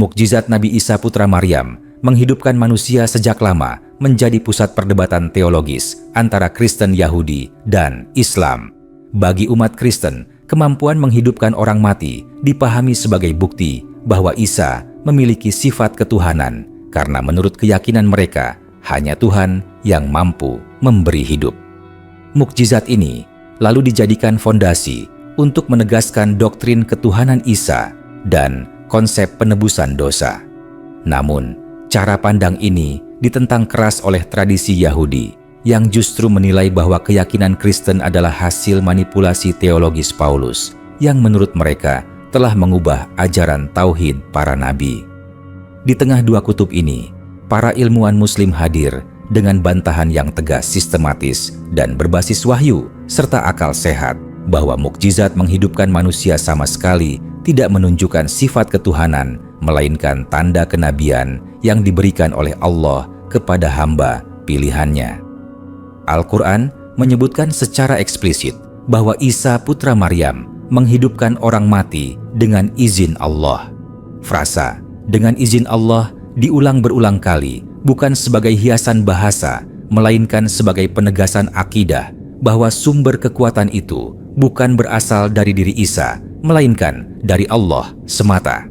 Mukjizat Nabi Isa putra Maryam menghidupkan manusia sejak lama menjadi pusat perdebatan teologis antara Kristen Yahudi dan Islam. Bagi umat Kristen, kemampuan menghidupkan orang mati dipahami sebagai bukti bahwa Isa memiliki sifat ketuhanan, karena menurut keyakinan mereka, hanya Tuhan yang mampu memberi hidup. Mukjizat ini lalu dijadikan fondasi untuk menegaskan doktrin ketuhanan Isa dan konsep penebusan dosa. Namun, cara pandang ini ditentang keras oleh tradisi Yahudi yang justru menilai bahwa keyakinan Kristen adalah hasil manipulasi teologis Paulus yang menurut mereka telah mengubah ajaran tauhid para nabi. Di tengah dua kutub ini, para ilmuwan Muslim hadir dengan bantahan yang tegas, sistematis, dan berbasis wahyu serta akal sehat bahwa mukjizat menghidupkan manusia sama sekali tidak menunjukkan sifat ketuhanan, melainkan tanda kenabian yang diberikan oleh Allah kepada hamba pilihannya. Al-Quran menyebutkan secara eksplisit bahwa Isa putra Maryam menghidupkan orang mati dengan izin Allah. Frasa "dengan izin Allah" diulang berulang kali, bukan sebagai hiasan bahasa, melainkan sebagai penegasan akidah bahwa sumber kekuatan itu bukan berasal dari diri Isa, melainkan dari Allah semata.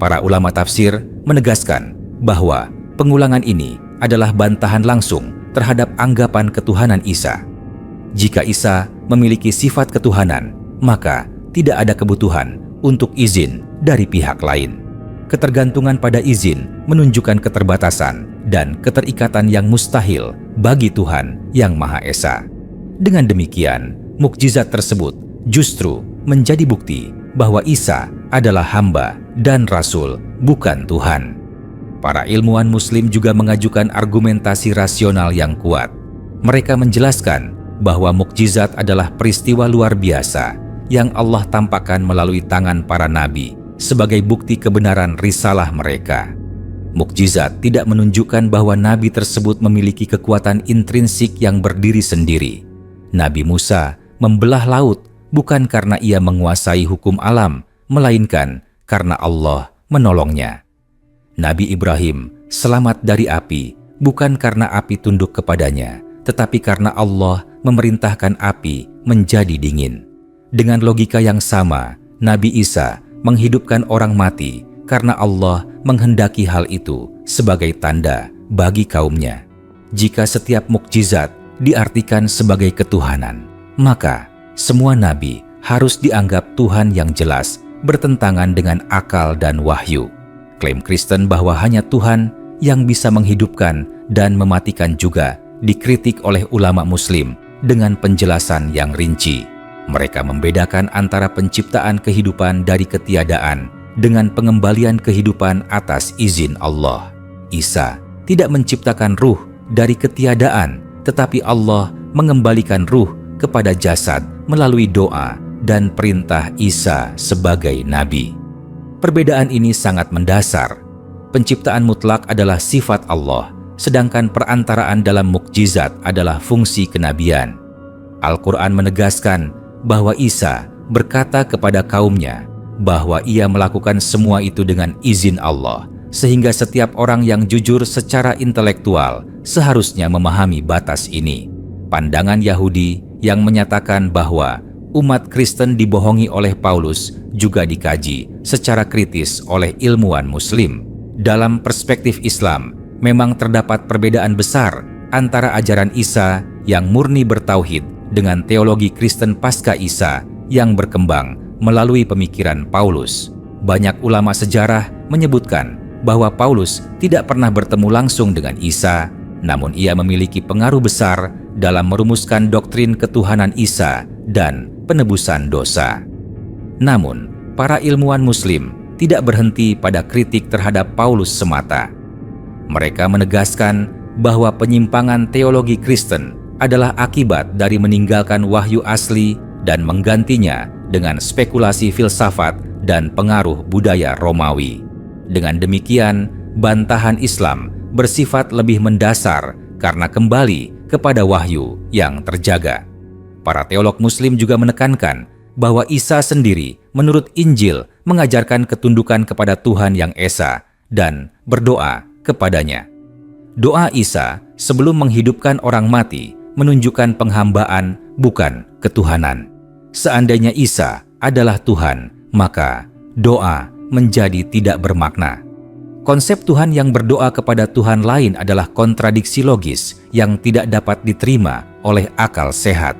Para ulama tafsir menegaskan bahwa pengulangan ini adalah bantahan langsung terhadap anggapan ketuhanan Isa. Jika Isa memiliki sifat ketuhanan, maka tidak ada kebutuhan untuk izin dari pihak lain. Ketergantungan pada izin menunjukkan keterbatasan dan keterikatan yang mustahil bagi Tuhan yang Maha Esa. Dengan demikian, mukjizat tersebut justru menjadi bukti bahwa Isa adalah hamba dan rasul, bukan Tuhan. Para ilmuwan Muslim juga mengajukan argumentasi rasional yang kuat. Mereka menjelaskan bahwa mukjizat adalah peristiwa luar biasa yang Allah tampakkan melalui tangan para nabi sebagai bukti kebenaran risalah mereka. Mukjizat tidak menunjukkan bahwa nabi tersebut memiliki kekuatan intrinsik yang berdiri sendiri. Nabi Musa membelah laut bukan karena ia menguasai hukum alam, melainkan karena Allah menolongnya. Nabi Ibrahim selamat dari api bukan karena api tunduk kepadanya, tetapi karena Allah memerintahkan api menjadi dingin. Dengan logika yang sama, Nabi Isa menghidupkan orang mati karena Allah menghendaki hal itu sebagai tanda bagi kaumnya. Jika setiap mukjizat diartikan sebagai ketuhanan, maka semua nabi harus dianggap Tuhan yang jelas bertentangan dengan akal dan wahyu. Klaim Kristen bahwa hanya Tuhan yang bisa menghidupkan dan mematikan juga dikritik oleh ulama Muslim dengan penjelasan yang rinci. Mereka membedakan antara penciptaan kehidupan dari ketiadaan dengan pengembalian kehidupan atas izin Allah. Isa tidak menciptakan ruh dari ketiadaan, tetapi Allah mengembalikan ruh kepada jasad melalui doa dan perintah Isa sebagai nabi. Perbedaan ini sangat mendasar. Penciptaan mutlak adalah sifat Allah, sedangkan perantaraan dalam mukjizat adalah fungsi kenabian. Al-Quran menegaskan bahwa Isa berkata kepada kaumnya bahwa ia melakukan semua itu dengan izin Allah, sehingga setiap orang yang jujur secara intelektual seharusnya memahami batas ini. Pandangan Yahudi yang menyatakan bahwa umat Kristen dibohongi oleh Paulus juga dikaji secara kritis oleh ilmuwan Muslim. Dalam perspektif Islam, memang terdapat perbedaan besar antara ajaran Isa yang murni bertauhid dengan teologi Kristen pasca Isa yang berkembang melalui pemikiran Paulus. Banyak ulama sejarah menyebutkan bahwa Paulus tidak pernah bertemu langsung dengan Isa, namun ia memiliki pengaruh besar dalam merumuskan doktrin ketuhanan Isa dan penebusan dosa. Namun, para ilmuwan Muslim tidak berhenti pada kritik terhadap Paulus semata. Mereka menegaskan bahwa penyimpangan teologi Kristen adalah akibat dari meninggalkan wahyu asli dan menggantinya dengan spekulasi filsafat dan pengaruh budaya Romawi. Dengan demikian, bantahan Islam bersifat lebih mendasar karena kembali kepada wahyu yang terjaga. Para teolog Muslim juga menekankan bahwa Isa sendiri menurut Injil mengajarkan ketundukan kepada Tuhan yang Esa dan berdoa kepadanya. Doa Isa sebelum menghidupkan orang mati menunjukkan penghambaan, bukan ketuhanan. Seandainya Isa adalah Tuhan, maka doa menjadi tidak bermakna. Konsep Tuhan yang berdoa kepada Tuhan lain adalah kontradiksi logis yang tidak dapat diterima oleh akal sehat.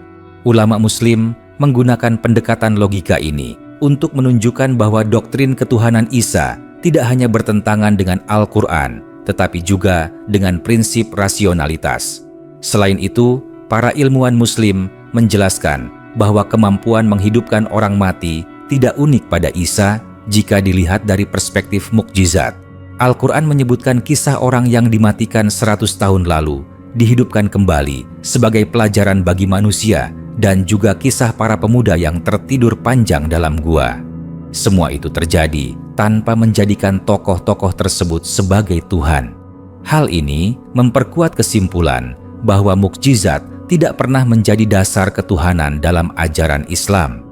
Ulama Muslim menggunakan pendekatan logika ini untuk menunjukkan bahwa doktrin ketuhanan Isa tidak hanya bertentangan dengan Al-Quran, tetapi juga dengan prinsip rasionalitas. Selain itu, para ilmuwan Muslim menjelaskan bahwa kemampuan menghidupkan orang mati tidak unik pada Isa jika dilihat dari perspektif mukjizat. Al-Quran menyebutkan kisah orang yang dimatikan 100 tahun lalu dihidupkan kembali sebagai pelajaran bagi manusia, dan juga kisah para pemuda yang tertidur panjang dalam gua. Semua itu terjadi tanpa menjadikan tokoh-tokoh tersebut sebagai Tuhan. Hal ini memperkuat kesimpulan bahwa mukjizat tidak pernah menjadi dasar ketuhanan dalam ajaran Islam.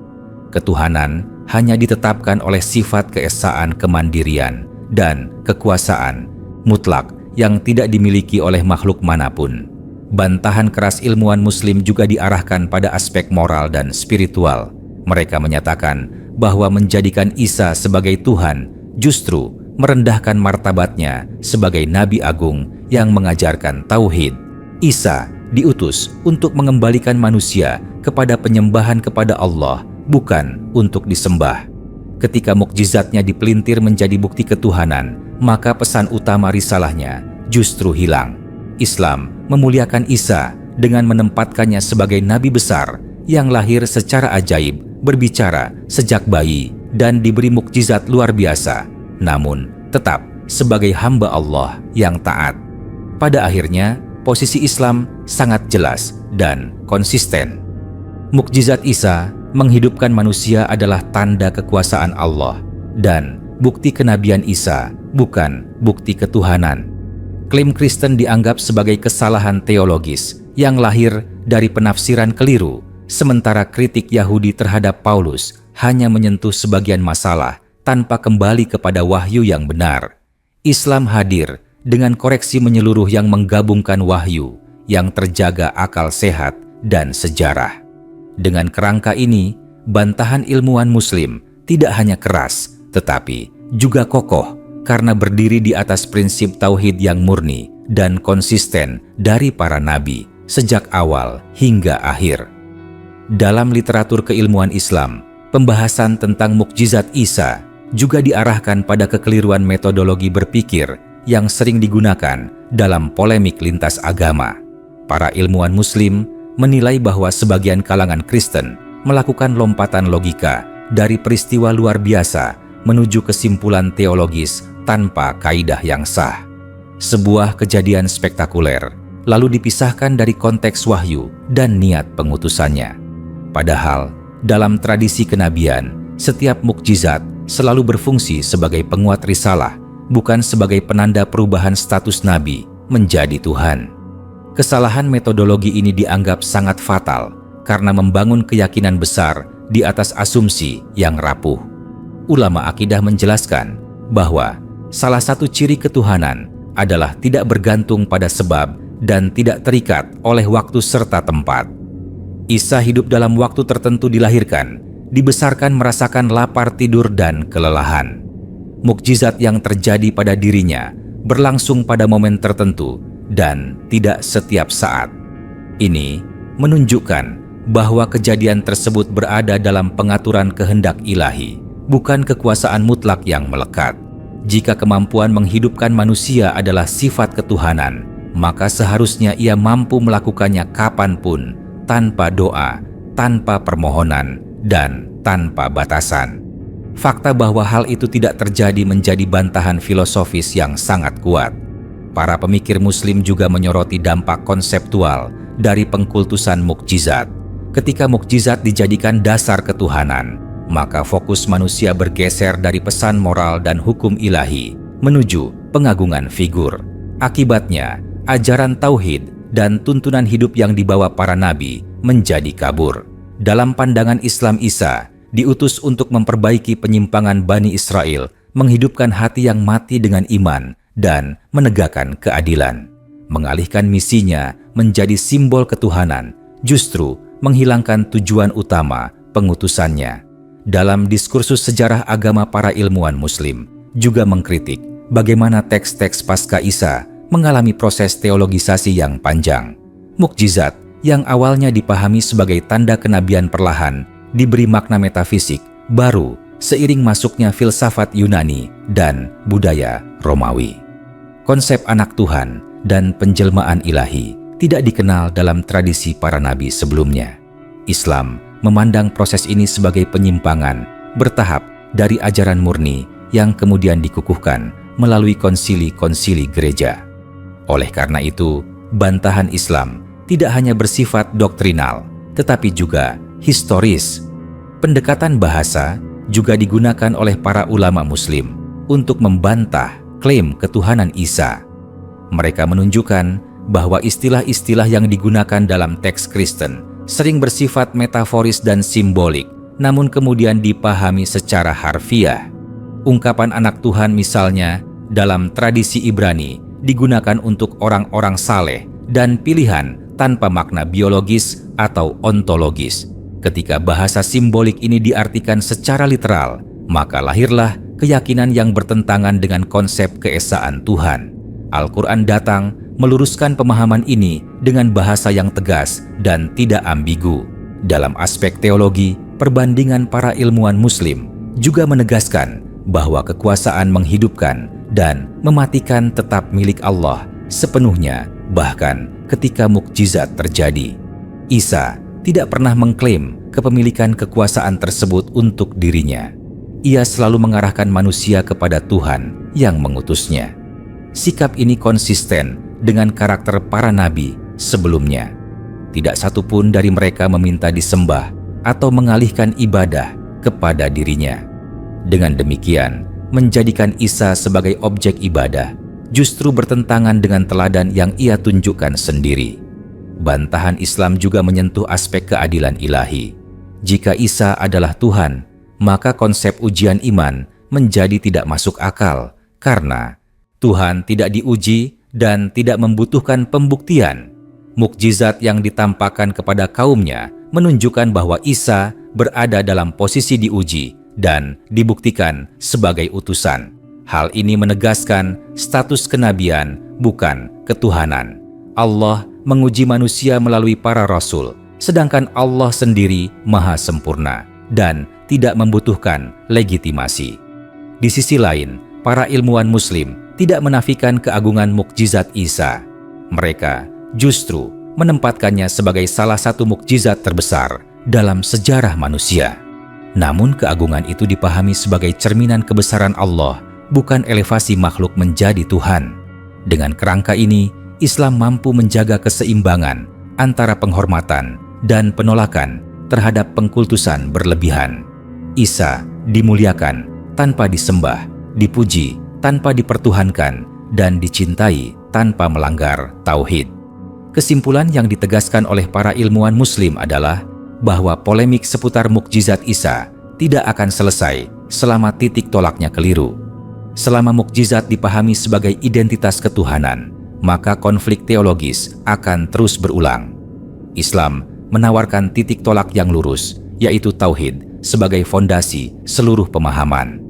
Ketuhanan hanya ditetapkan oleh sifat keesaan kemandirian dan kekuasaan mutlak yang tidak dimiliki oleh makhluk manapun. Bantahan keras ilmuwan Muslim juga diarahkan pada aspek moral dan spiritual. Mereka menyatakan bahwa menjadikan Isa sebagai Tuhan justru merendahkan martabatnya sebagai Nabi Agung yang mengajarkan tauhid. Isa diutus untuk mengembalikan manusia kepada penyembahan kepada Allah, bukan untuk disembah. Ketika mukjizatnya dipelintir menjadi bukti ketuhanan, maka pesan utama risalahnya justru hilang. Islam memuliakan Isa dengan menempatkannya sebagai nabi besar yang lahir secara ajaib, berbicara sejak bayi, dan diberi mukjizat luar biasa, namun tetap sebagai hamba Allah yang taat. Pada akhirnya, posisi Islam sangat jelas dan konsisten. Mukjizat Isa menghidupkan manusia adalah tanda kekuasaan Allah dan bukti kenabian Isa, bukan bukti ketuhanan. Klaim Kristen dianggap sebagai kesalahan teologis yang lahir dari penafsiran keliru, sementara kritik Yahudi terhadap Paulus hanya menyentuh sebagian masalah tanpa kembali kepada wahyu yang benar. Islam hadir dengan koreksi menyeluruh yang menggabungkan wahyu yang terjaga akal sehat dan sejarah. Dengan kerangka ini, bantahan ilmuwan Muslim tidak hanya keras, tetapi juga kokoh karena berdiri di atas prinsip tauhid yang murni dan konsisten dari para nabi sejak awal hingga akhir. Dalam literatur keilmuan Islam, pembahasan tentang mukjizat Isa juga diarahkan pada kekeliruan metodologi berpikir yang sering digunakan dalam polemik lintas agama. Para ilmuwan Muslim menilai bahwa sebagian kalangan Kristen melakukan lompatan logika dari peristiwa luar biasa menuju kesimpulan teologis tanpa kaidah yang sah. Sebuah kejadian spektakuler lalu dipisahkan dari konteks wahyu dan niat pengutusannya. Padahal, dalam tradisi kenabian, setiap mukjizat selalu berfungsi sebagai penguat risalah, bukan sebagai penanda perubahan status nabi menjadi Tuhan. Kesalahan metodologi ini dianggap sangat fatal karena membangun keyakinan besar di atas asumsi yang rapuh. Ulama akidah menjelaskan bahwa salah satu ciri ketuhanan adalah tidak bergantung pada sebab dan tidak terikat oleh waktu serta tempat. Isa hidup dalam waktu tertentu dilahirkan, dibesarkan merasakan lapar, tidur, dan kelelahan. Mukjizat yang terjadi pada dirinya berlangsung pada momen tertentu dan tidak setiap saat. Ini menunjukkan bahwa kejadian tersebut berada dalam pengaturan kehendak ilahi, bukan kekuasaan mutlak yang melekat. Jika kemampuan menghidupkan manusia adalah sifat ketuhanan, maka seharusnya ia mampu melakukannya kapanpun, tanpa doa, tanpa permohonan, dan tanpa batasan. Fakta bahwa hal itu tidak terjadi menjadi bantahan filosofis yang sangat kuat. Para pemikir Muslim juga menyoroti dampak konseptual dari pengkultusan mukjizat. Ketika mukjizat dijadikan dasar ketuhanan, maka fokus manusia bergeser dari pesan moral dan hukum ilahi menuju pengagungan figur. Akibatnya, ajaran tauhid dan tuntunan hidup yang dibawa para nabi menjadi kabur. Dalam pandangan Islam, Isa diutus untuk memperbaiki penyimpangan Bani Israel, menghidupkan hati yang mati dengan iman, dan menegakkan keadilan. Mengalihkan misinya menjadi simbol ketuhanan, justru menghilangkan tujuan utama pengutusannya. Dalam diskursus sejarah agama, para ilmuwan Muslim juga mengkritik bagaimana teks-teks pasca Isa mengalami proses teologisasi yang panjang. Mukjizat yang awalnya dipahami sebagai tanda kenabian perlahan diberi makna metafisik baru seiring masuknya filsafat Yunani dan budaya Romawi. Konsep anak Tuhan dan penjelmaan ilahi tidak dikenal dalam tradisi para nabi sebelumnya. Islam memandang proses ini sebagai penyimpangan bertahap dari ajaran murni yang kemudian dikukuhkan melalui konsili-konsili gereja. Oleh karena itu, bantahan Islam tidak hanya bersifat doktrinal, tetapi juga historis. Pendekatan bahasa juga digunakan oleh para ulama Muslim untuk membantah klaim ketuhanan Isa. Mereka menunjukkan bahwa istilah-istilah yang digunakan dalam teks Kristen sering bersifat metaforis dan simbolik, namun kemudian dipahami secara harfiah. Ungkapan anak Tuhan misalnya dalam tradisi Ibrani digunakan untuk orang-orang saleh dan pilihan tanpa makna biologis atau ontologis. Ketika bahasa simbolik ini diartikan secara literal, maka lahirlah keyakinan yang bertentangan dengan konsep keesaan Tuhan. Al-Quran datang meluruskan pemahaman ini dengan bahasa yang tegas dan tidak ambigu. Dalam aspek teologi, perbandingan para ilmuwan Muslim juga menegaskan bahwa kekuasaan menghidupkan dan mematikan tetap milik Allah sepenuhnya, bahkan ketika mukjizat terjadi. Isa tidak pernah mengklaim kepemilikan kekuasaan tersebut untuk dirinya. Ia selalu mengarahkan manusia kepada Tuhan yang mengutusnya. Sikap ini konsisten dengan karakter para nabi sebelumnya. Tidak satu pun dari mereka meminta disembah atau mengalihkan ibadah kepada dirinya. Dengan demikian, menjadikan Isa sebagai objek ibadah justru bertentangan dengan teladan yang ia tunjukkan sendiri. Bantahan Islam juga menyentuh aspek keadilan ilahi. Jika Isa adalah Tuhan, maka konsep ujian iman menjadi tidak masuk akal karena Tuhan tidak diuji dan tidak membutuhkan pembuktian. Mukjizat yang ditampakkan kepada kaumnya menunjukkan bahwa Isa berada dalam posisi diuji dan dibuktikan sebagai utusan. Hal ini menegaskan status kenabian, bukan ketuhanan. Allah menguji manusia melalui para rasul, sedangkan Allah sendiri maha sempurna dan tidak membutuhkan legitimasi. Di sisi lain, para ilmuwan Muslim tidak menafikan keagungan mukjizat Isa. Mereka justru menempatkannya sebagai salah satu mukjizat terbesar dalam sejarah manusia. Namun keagungan itu dipahami sebagai cerminan kebesaran Allah, bukan elevasi makhluk menjadi Tuhan. Dengan kerangka ini, Islam mampu menjaga keseimbangan antara penghormatan dan penolakan terhadap pengkultusan berlebihan. Isa dimuliakan tanpa disembah, dipuji tanpa dipertuhankan, dan dicintai tanpa melanggar tauhid. Kesimpulan yang ditegaskan oleh para ilmuwan Muslim adalah bahwa polemik seputar mukjizat Isa tidak akan selesai selama titik tolaknya keliru. Selama mukjizat dipahami sebagai identitas ketuhanan, maka konflik teologis akan terus berulang. Islam menawarkan titik tolak yang lurus, yaitu tauhid sebagai fondasi seluruh pemahaman.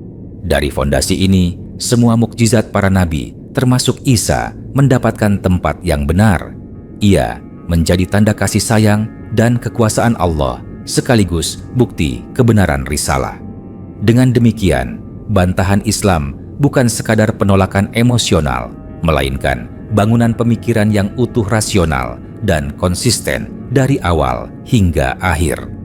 Dari fondasi ini, semua mukjizat para nabi, termasuk Isa, mendapatkan tempat yang benar. Ia menjadi tanda kasih sayang dan kekuasaan Allah, sekaligus bukti kebenaran risalah. Dengan demikian, bantahan Islam bukan sekadar penolakan emosional, melainkan bangunan pemikiran yang utuh, rasional, dan konsisten dari awal hingga akhir.